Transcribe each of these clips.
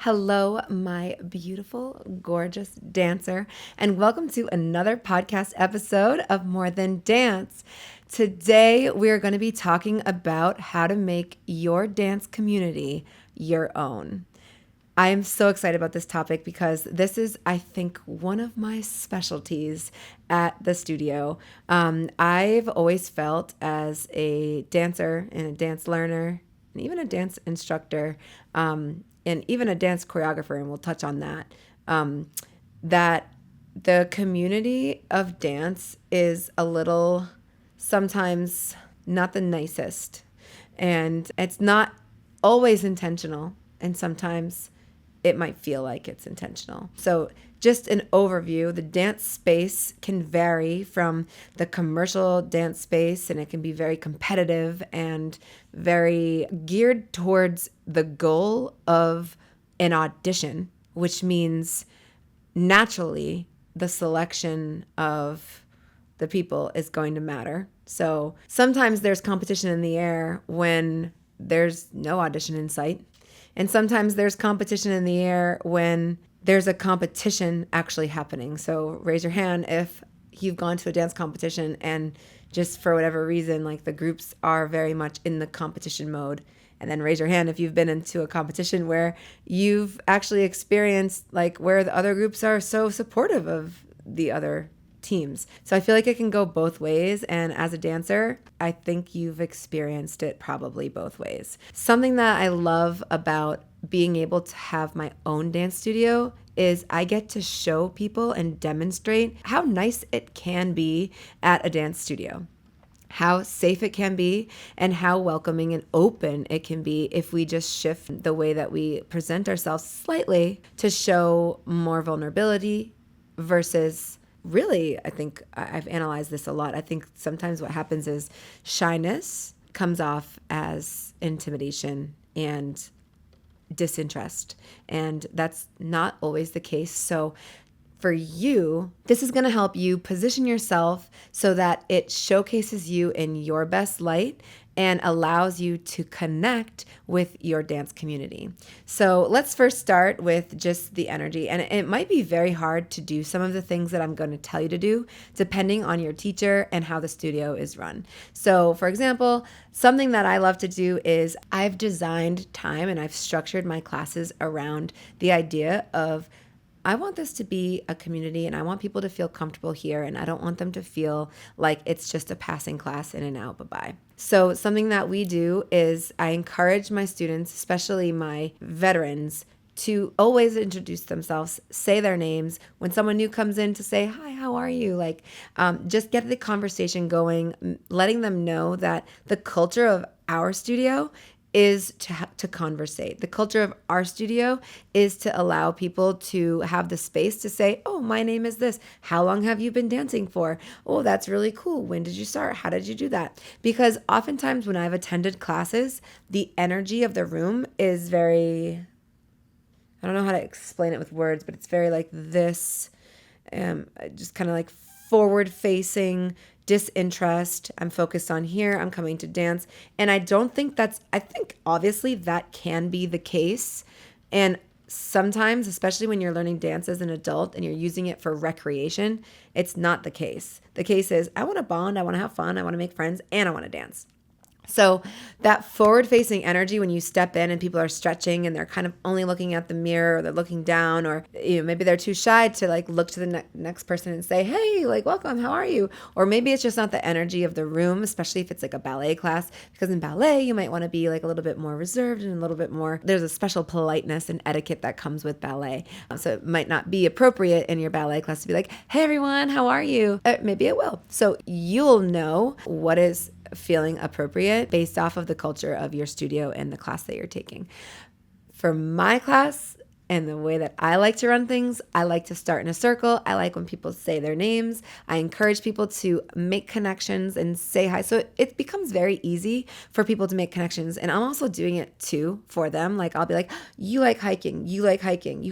Hello, my beautiful, gorgeous dancer, and welcome to another podcast episode of More Than Dance. Today, we're going to be talking about how to make your dance community your own. I am so excited about this topic because this is, I think, one of my specialties at the studio. I've always felt as a dancer and a dance learner and even a dance instructor, and even a dance choreographer, and we'll touch on that, that the community of dance is a little sometimes not the nicest. And it's not always intentional. And sometimes it might feel like it's intentional. So just an overview, the dance space can vary from the commercial dance space, and it can be very competitive and very geared towards the goal of an audition, which means naturally the selection of the people is going to matter. So sometimes there's competition in the air when there's no audition in sight. And sometimes there's competition in the air when there's a competition actually happening. So raise your hand if you've gone to a dance competition and just for whatever reason, like the groups are very much in the competition mode. And then raise your hand if you've been into a competition where you've actually experienced like where the other groups are so supportive of the other teams. So I feel like it can go both ways. And as a dancer, I think you've experienced it probably both ways. Something that I love about being able to have my own dance studio is I get to show people and demonstrate how nice it can be at a dance studio, how safe it can be, and how welcoming and open it can be if we just shift the way that we present ourselves slightly to show more vulnerability versus really, I think I've analyzed this a lot. I think sometimes what happens is shyness comes off as intimidation and disinterest, and that's not always the case. So for you, this is going to help you position yourself so that it showcases you in your best light and allows you to connect with your dance community. So let's first start with just the energy. And it might be very hard to do some of the things that I'm going to tell you to do, depending on your teacher and how the studio is run. So for example, something that I love to do is I've designed time and I've structured my classes around the idea of I want this to be a community and I want people to feel comfortable here, and I don't want them to feel like it's just a passing class in and out, bye-bye. So something that we do is I encourage my students, especially my veterans, to always introduce themselves, say their names. When someone new comes in, to say, hi, how are you? Just get the conversation going, letting them know that the culture of our studio is to conversate. The culture of our studio is to allow people to have the space to say, oh, my name is this. How long have you been dancing for? Oh, that's really cool. When did you start? How did you do that? Because oftentimes when I've attended classes, the energy of the room is very, I don't know how to explain it with words, but it's very like this, just kind of like forward facing, disinterest. I'm focused on here. I'm coming to dance. And I think obviously that can be the case. And sometimes, especially when you're learning dance as an adult and you're using it for recreation, it's not the case. The case is I want to bond, I want to have fun, I want to make friends, and I want to dance. So that forward-facing energy when you step in and people are stretching and they're kind of only looking at the mirror or they're looking down, or maybe they're too shy to like look to the next person and say, hey, like welcome, how are you? Or maybe it's just not the energy of the room, especially if it's like a ballet class, because in ballet you might want to be like a little bit more reserved and a little bit more, there's a special politeness and etiquette that comes with ballet. So it might not be appropriate in your ballet class to be like, hey everyone, how are you? Maybe it will. So you'll know what is feeling appropriate based off of the culture of your studio and the class that you're taking. For my class, and the way that I like to run things, I like to start in a circle. I like when people say their names. I encourage people to make connections and say hi. So it becomes very easy for people to make connections. And I'm also doing it too for them. Like I'll be like, you like hiking. You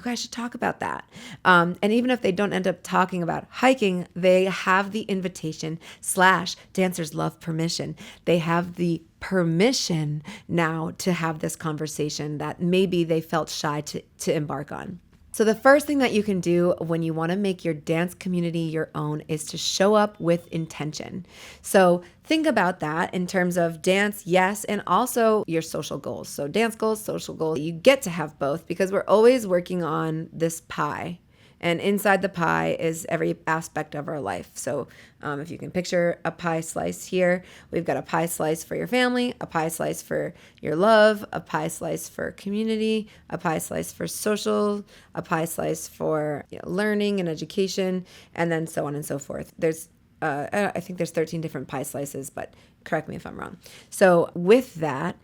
guys should talk about that. And even if they don't end up talking about hiking, they have the invitation / dancers love permission. They have the permission now to have this conversation that maybe they felt shy to embark on. So the first thing that you can do when you want to make your dance community your own is to show up with intention. So think about that in terms of dance, yes, and also your social goals. So dance goals, social goals, you get to have both because we're always working on this pie. And inside the pie is every aspect of our life. So if you can picture a pie slice here, we've got a pie slice for your family, a pie slice for your love, a pie slice for community, a pie slice for social, a pie slice for learning and education, and then so on and so forth. I think there's 13 different pie slices, but correct me if I'm wrong. So with that,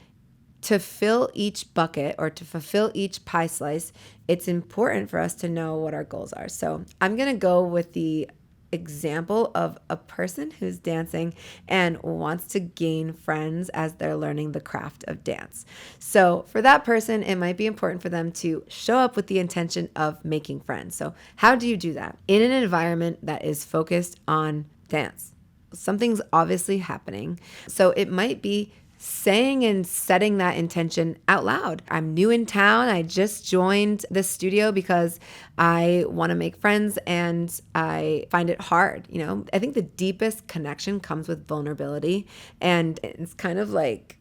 to fill each bucket or to fulfill each pie slice, it's important for us to know what our goals are. So I'm going to go with the example of a person who's dancing and wants to gain friends as they're learning the craft of dance. So for that person, it might be important for them to show up with the intention of making friends. So how do you do that? In an environment that is focused on dance. Something's obviously happening. So it might be saying and setting that intention out loud. I'm new in town. I just joined this studio because I want to make friends and I find it hard. I think the deepest connection comes with vulnerability. And it's kind of like,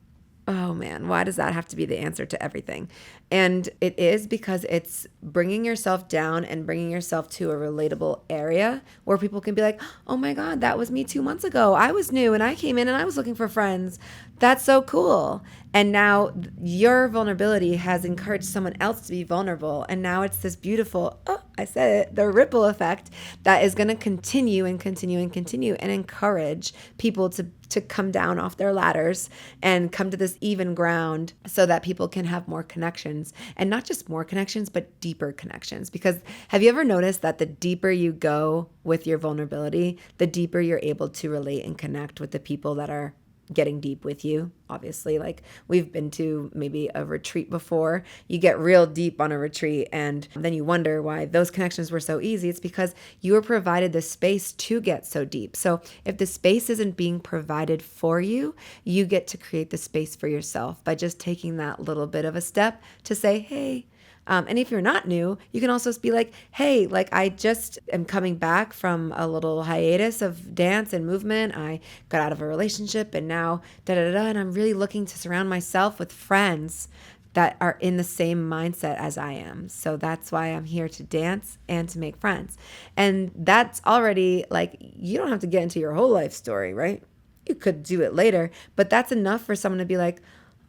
oh man, why does that have to be the answer to everything? And it is because it's bringing yourself down and bringing yourself to a relatable area where people can be like, oh my God, that was me 2 months ago. I was new and I came in and I was looking for friends. That's so cool. And now your vulnerability has encouraged someone else to be vulnerable. And now it's this beautiful, I said it, the ripple effect that is going to continue and continue and continue and encourage people to come down off their ladders and come to this even ground so that people can have more connections, and not just more connections, but deeper connections. Because have you ever noticed that the deeper you go with your vulnerability, the deeper you're able to relate and connect with the people that are getting deep with you? Obviously, like we've been to maybe a retreat before. You get real deep on a retreat and then you wonder why those connections were so easy. It's because you were provided the space to get so deep. So if the space isn't being provided for you, you get to create the space for yourself by just taking that little bit of a step to say, hey, and if you're not new, you can also be like, hey, like I just am coming back from a little hiatus of dance and movement. I got out of a relationship and now and I'm really looking to surround myself with friends that are in the same mindset as I am. So that's why I'm here to dance and to make friends. And that's already like, you don't have to get into your whole life story, right? You could do it later, but that's enough for someone to be like,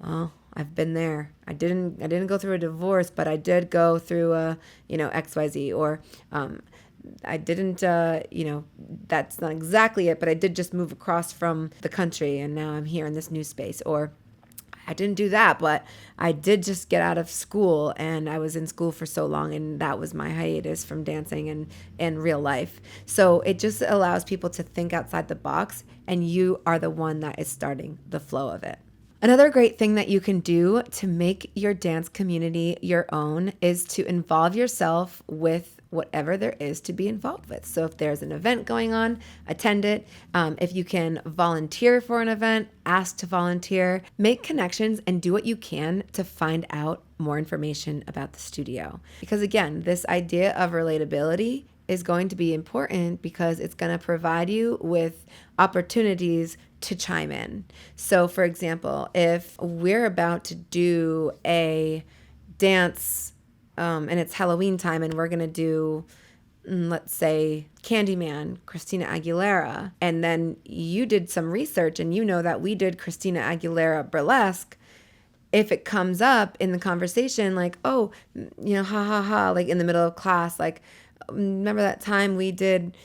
oh, I've been there. I didn't go through a divorce, but I did go through XYZ, or I didn't, that's not exactly it, but I did just move across from the country and now I'm here in this new space. Or I didn't do that, but I did just get out of school and I was in school for so long and that was my hiatus from dancing and real life. So it just allows people to think outside the box, and you are the one that is starting the flow of it. Another great thing that you can do to make your dance community your own is to involve yourself with whatever there is to be involved with. So if there's an event going on, attend it. If you can volunteer for an event, ask to volunteer. Make connections and do what you can to find out more information about the studio. Because again, this idea of relatability is going to be important because it's going to provide you with opportunities to chime in. So for example, if we're about to do a dance and it's Halloween time and we're going to do, let's say, Candyman, Christina Aguilera, and then you did some research and you know that we did Christina Aguilera burlesque, if it comes up in the conversation like, oh, ha ha ha, like in the middle of class, like, remember that time we did,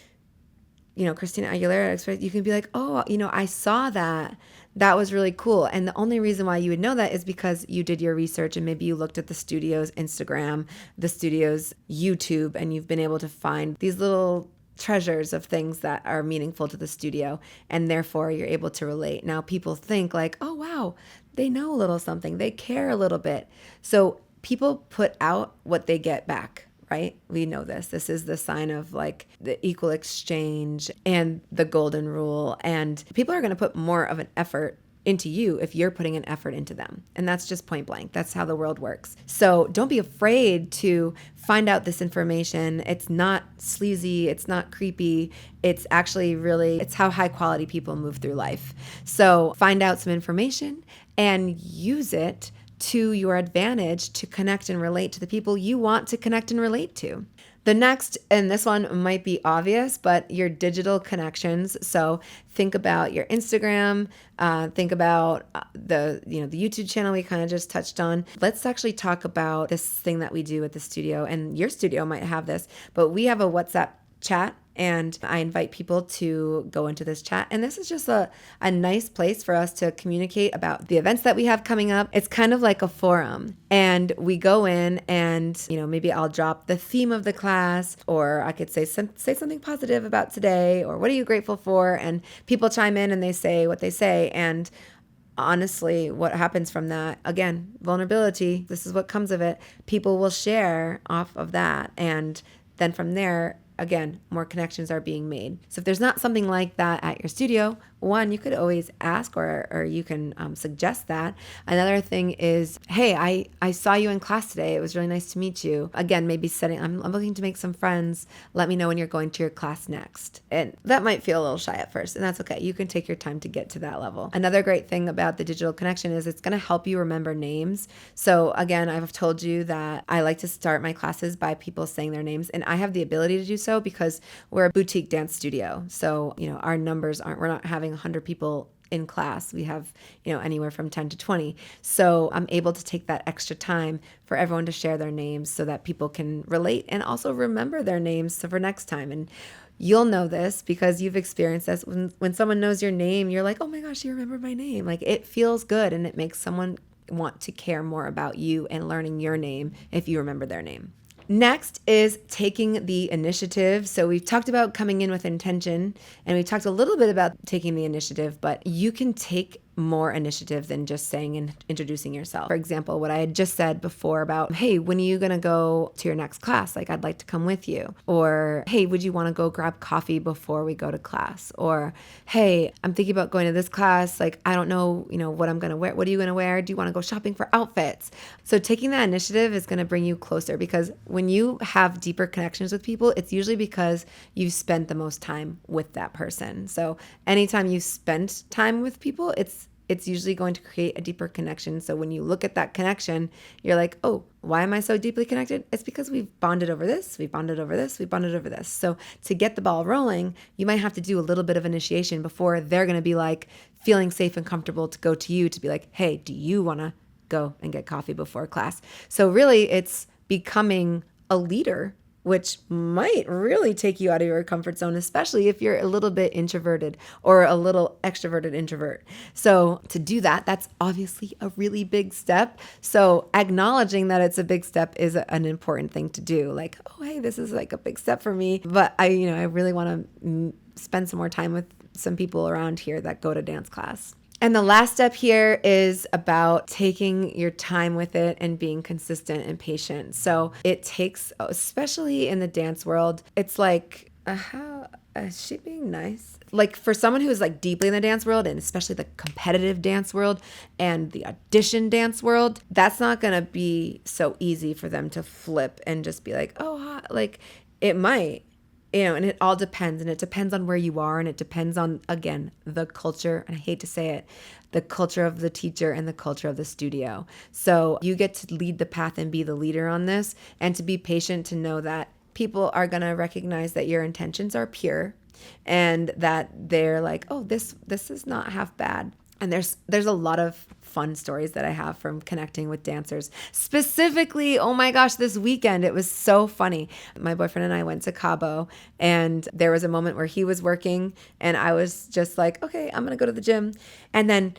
Christina Aguilera, you can be like, oh, I saw that. That was really cool. And the only reason why you would know that is because you did your research and maybe you looked at the studio's Instagram, the studio's YouTube, and you've been able to find these little treasures of things that are meaningful to the studio. And therefore you're able to relate. Now people think like, oh, wow, they know a little something. They care a little bit. So people put out what they get back. Right? We know this. This is the sign of like the equal exchange and the golden rule. And people are going to put more of an effort into you if you're putting an effort into them. And that's just point blank. That's how the world works. So don't be afraid to find out this information. It's not sleazy. It's not creepy. It's actually really, it's how high quality people move through life. So find out some information and use it to your advantage to connect and relate to the people you want to connect and relate to. The next, and this one might be obvious, but your digital connections. So think about your Instagram, think about the YouTube channel we kind of just touched on. Let's actually talk about this thing that we do at the studio, and your studio might have this, but we have a WhatsApp chat. And I invite people to go into this chat. And this is just a nice place for us to communicate about the events that we have coming up. It's kind of like a forum. And we go in and, maybe I'll drop the theme of the class, or I could say something positive about today, or what are you grateful for? And people chime in and they say what they say. And honestly, what happens from that, again, vulnerability, this is what comes of it. People will share off of that. And then from there, again, more connections are being made. So if there's not something like that at your studio, one, you could always ask or you can suggest that. Another thing is, hey, I saw you in class today. It was really nice to meet you. Again, maybe I'm looking to make some friends. Let me know when you're going to your class next. And that might feel a little shy at first, and that's okay. You can take your time to get to that level. Another great thing about the digital connection is it's going to help you remember names. So again, I've told you that I like to start my classes by people saying their names, and I have the ability to do so because we're a boutique dance studio. So, our numbers we're not having 100 people in class. We have, anywhere from 10 to 20. So I'm able to take that extra time for everyone to share their names so that people can relate and also remember their names for next time. And you'll know this because you've experienced this. When someone knows your name, you're like, oh my gosh, you remember my name. Like, it feels good, and it makes someone want to care more about you and learning your name if you remember their name. Next is taking the initiative. So we've talked about coming in with intention, and we've talked a little bit about taking the initiative, but you can take more initiative than just saying and introducing yourself. For example, what I had just said before about, hey, when are you going to go to your next class? Like, I'd like to come with you. Or, hey, would you want to go grab coffee before we go to class? Or, hey, I'm thinking about going to this class. Like, I don't know, what I'm going to wear. What are you going to wear? Do you want to go shopping for outfits? So taking that initiative is going to bring you closer, because when you have deeper connections with people, it's usually because you've spent the most time with that person. So anytime you spend time with people, it's usually going to create a deeper connection. So when you look at that connection, you're like, oh, why am I so deeply connected? It's because we've bonded over this, we've bonded over this, we've bonded over this. So to get the ball rolling, you might have to do a little bit of initiation before they're going to be like feeling safe and comfortable to go to you to be like, hey, do you want to go and get coffee before class? So really, it's becoming a leader, which might really take you out of your comfort zone, especially if you're a little bit introverted or a little extroverted introvert. So to do that, that's obviously a really big step. So acknowledging that it's a big step is an important thing to do. Like, oh, hey, this is like a big step for me, but I really want to spend some more time with some people around here that go to dance class. And the last step here is about taking your time with it and being consistent and patient. So it takes, especially in the dance world, it's like, is she being nice? Like, for someone who's like deeply in the dance world, and especially the competitive dance world and the audition dance world, that's not going to be so easy for them to flip and just be like, oh, like it might. And it all depends, and it depends on where you are, and it depends on, again, the culture, and I hate to say it, the culture of the teacher and the culture of the studio. So you get to lead the path and be the leader on this, and to be patient, to know that people are going to recognize that your intentions are pure, and that they're like, oh, this is not half bad. And there's a lot of fun stories that I have from connecting with dancers. Specifically, oh my gosh, this weekend, it was so funny. My boyfriend and I went to Cabo, and there was a moment where he was working, and I was just like, okay, I'm going to go to the gym. And then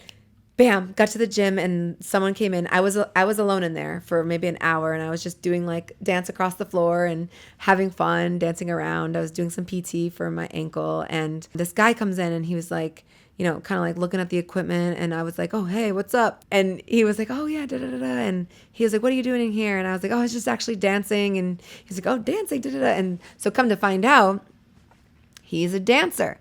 bam, got to the gym, and someone came in. I was alone in there for maybe an hour, and I was just doing like dance across the floor and having fun, dancing around. I was doing some PT for my ankle, and this guy comes in, and he was like, kind of like looking at the equipment, and I was like, oh, hey, what's up? And he was like, oh yeah, da da da da. And he was like, what are you doing in here? And I was like, oh, I was just actually dancing. And he's like, oh, dancing, da da da. And so come to find out, he's a dancer,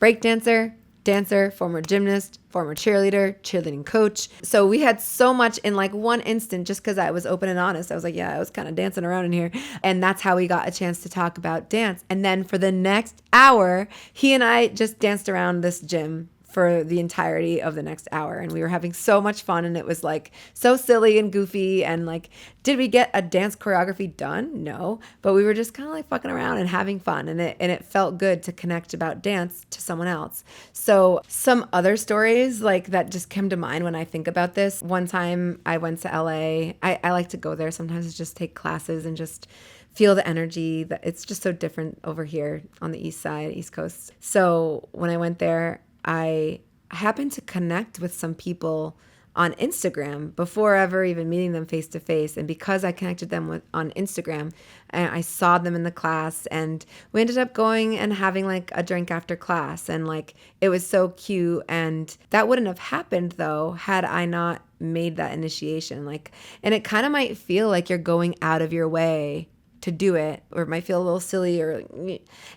break dancer, dancer, former gymnast, former cheerleader, cheerleading coach. So we had so much in like one instant just because I was open and honest. I was like, yeah, I was kind of dancing around in here. And that's how we got a chance to talk about dance. And then for the next hour, he and I just danced around this gym for the entirety of the next hour. And we were having so much fun. And it was like so silly and goofy. And like, did we get a dance choreography done? No. But we were just kind of like fucking around and having fun. And it felt good to connect about dance to someone else. So some other stories like that just come to mind when I think about this. One time I went to LA. I like to go there sometimes to just take classes and just feel the energy. That it's just so different over here on the east side, East Coast. So when I went there, I happened to connect with some people on Instagram before ever even meeting them face to face. And because I connected them on Instagram, I saw them in the class, and we ended up going and having like a drink after class. And like, it was so cute. And that wouldn't have happened though, had I not made that initiation. Like, and it kind of might feel like you're going out of your way to do it, or it might feel a little silly,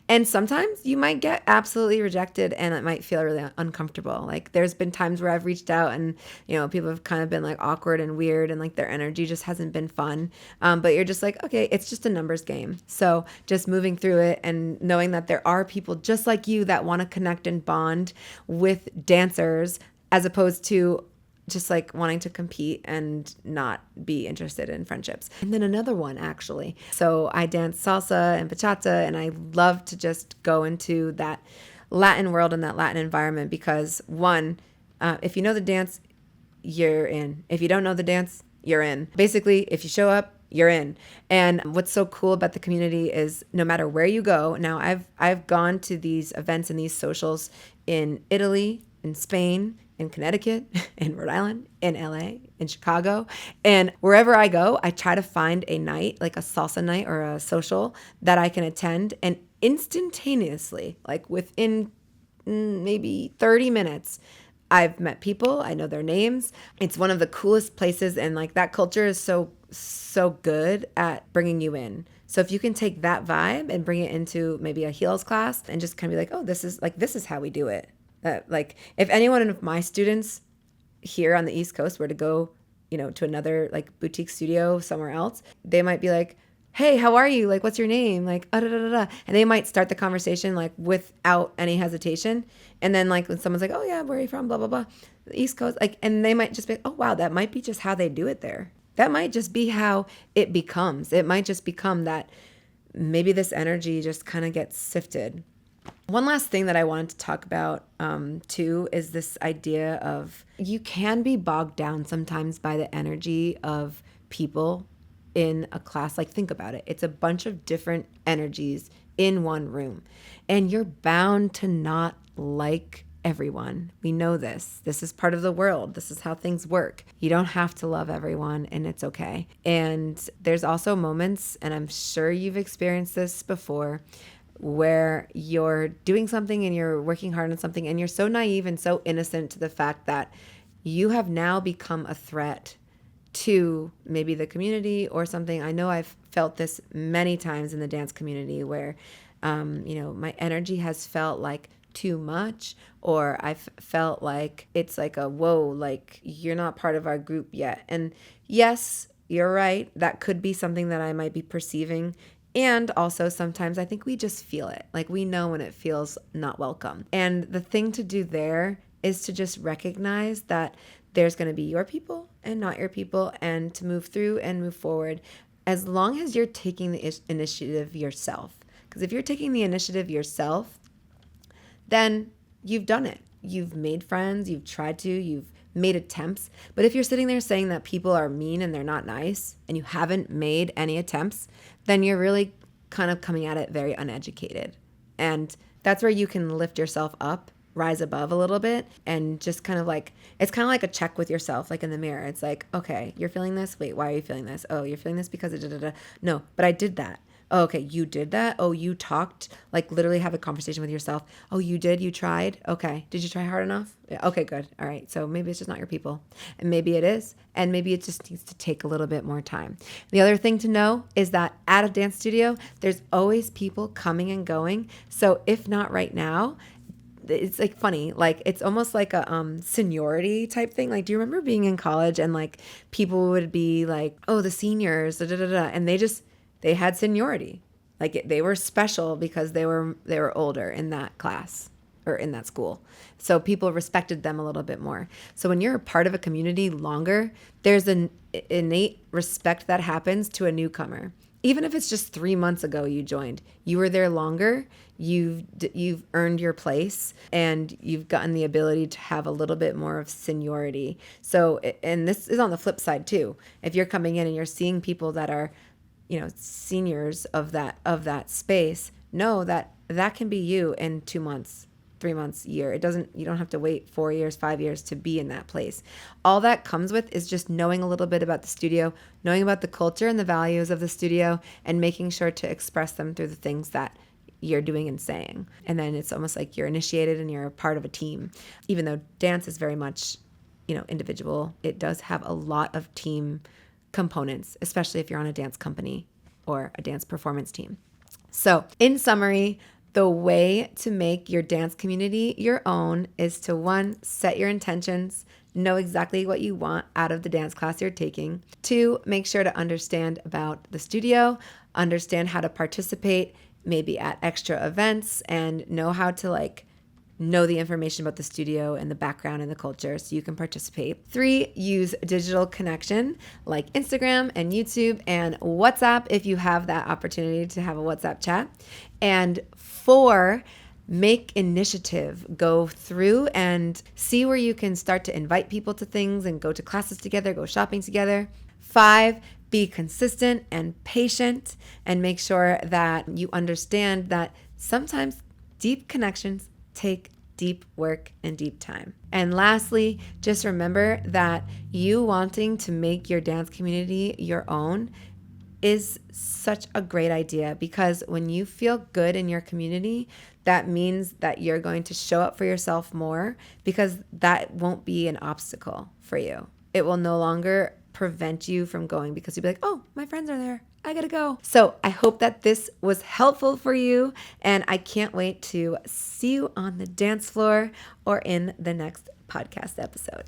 and sometimes you might get absolutely rejected and it might feel really uncomfortable. Like there's been times where I've reached out and, people have kind of been like awkward and weird and like their energy just hasn't been fun. But you're just like, okay, it's just a numbers game. So just moving through it and knowing that there are people just like you that want to connect and bond with dancers as opposed to just like wanting to compete and not be interested in friendships. And then another one, actually. So I dance salsa and bachata, and I love to just go into that Latin world and that Latin environment because one, if you know the dance, you're in. If you don't know the dance, you're in. Basically, if you show up, you're in. And what's so cool about the community is no matter where you go, now I've gone to these events and these socials in Italy, in Spain, in Connecticut, in Rhode Island, in LA, in Chicago. And wherever I go, I try to find a night, like a salsa night or a social that I can attend. And instantaneously, like within maybe 30 minutes, I've met people. I know their names. It's one of the coolest places. And like that culture is so good at bringing you in. So if you can take that vibe and bring it into maybe a heels class and just kind of be like, oh, this is how we do it. Like if anyone of my students here on the East Coast were to go, to another like boutique studio somewhere else, they might be like, hey, how are you? Like, what's your name? Like, da, da, da, da. And they might start the conversation like without any hesitation. And then like when someone's like, oh yeah, where are you from? Blah, blah, blah. The East Coast. Like, and they might just be, oh wow, that might be just how they do it there. That might just be how it becomes. It might just become that maybe this energy just kind of gets sifted. One last thing that I wanted to talk about too is this idea of you can be bogged down sometimes by the energy of people in a class. Like think about it. It's a bunch of different energies in one room and you're bound to not like everyone. We know this. This is part of the world. This is how things work. You don't have to love everyone and it's okay. And there's also moments, and I'm sure you've experienced this before, where you're doing something and you're working hard on something and you're so naive and so innocent to the fact that you have now become a threat to maybe the community or something. I know I've felt this many times in the dance community where, my energy has felt like too much, or I've felt like it's like a, whoa, like you're not part of our group yet. And yes, you're right. That could be something that I might be perceiving. And also sometimes I think we just feel it. Like we know when it feels not welcome. And the thing to do there is to just recognize that there's going to be your people and not your people, and to move through and move forward as long as you're taking the initiative yourself. Because if you're taking the initiative yourself, then you've done it. You've made friends, you've tried to, you've made attempts. But if you're sitting there saying that people are mean and they're not nice and you haven't made any attempts, then you're really kind of coming at it very uneducated. And that's where you can lift yourself up, rise above a little bit, and just kind of like, it's kind of like a check with yourself, like in the mirror. It's like, okay, you're feeling this. Wait, why are you feeling this? Oh, you're feeling this because of da-da-da. No, but I did that. Oh, okay, you did that? Oh, you talked, like literally have a conversation with yourself. Oh, you did? You tried? Okay. Did you try hard enough? Yeah. Okay, good. All right. So maybe it's just not your people. And maybe it is. And maybe it just needs to take a little bit more time. The other thing to know is that at a dance studio, there's always people coming and going. So if not right now, it's like funny, like it's almost like a seniority type thing. Like, do you remember being in college and like people would be like, oh, the seniors, da, da, da, da, and they had seniority, like they were special because they were older in that class or in that school. So people respected them a little bit more. So when you're a part of a community longer, there's an innate respect that happens to a newcomer. Even if it's just 3 months ago you joined, you were there longer, you've earned your place, and you've gotten the ability to have a little bit more of seniority. So, and this is on the flip side too. If you're coming in and you're seeing people that are, seniors of that space, know that that can be you in 2 months, 3 months, year. You don't have to wait 4 years, 5 years to be in that place. All that comes with is just knowing a little bit about the studio, knowing about the culture and the values of the studio, and making sure to express them through the things that you're doing and saying. And then it's almost like you're initiated and you're a part of a team. Even though dance is very much, individual, it does have a lot of team components, especially if you're on a dance company or a dance performance team. So, in summary, the way to make your dance community your own is to, one, set your intentions, know exactly what you want out of the dance class you're taking. Two, make sure to understand about the studio, understand how to participate, maybe at extra events, and know how to know the information about the studio and the background and the culture so you can participate. Three, use digital connection like Instagram and YouTube and WhatsApp if you have that opportunity to have a WhatsApp chat. And four, make initiative. Go through and see where you can start to invite people to things and go to classes together, go shopping together. Five, be consistent and patient, and make sure that you understand that sometimes deep connections take deep work and deep time. And lastly, just remember that you wanting to make your dance community your own is such a great idea, because when you feel good in your community, that means that you're going to show up for yourself more, because that won't be an obstacle for you. It will no longer prevent you from going, because you'll be like, oh, my friends are there, I gotta go. So I hope that this was helpful for you, and I can't wait to see you on the dance floor or in the next podcast episode.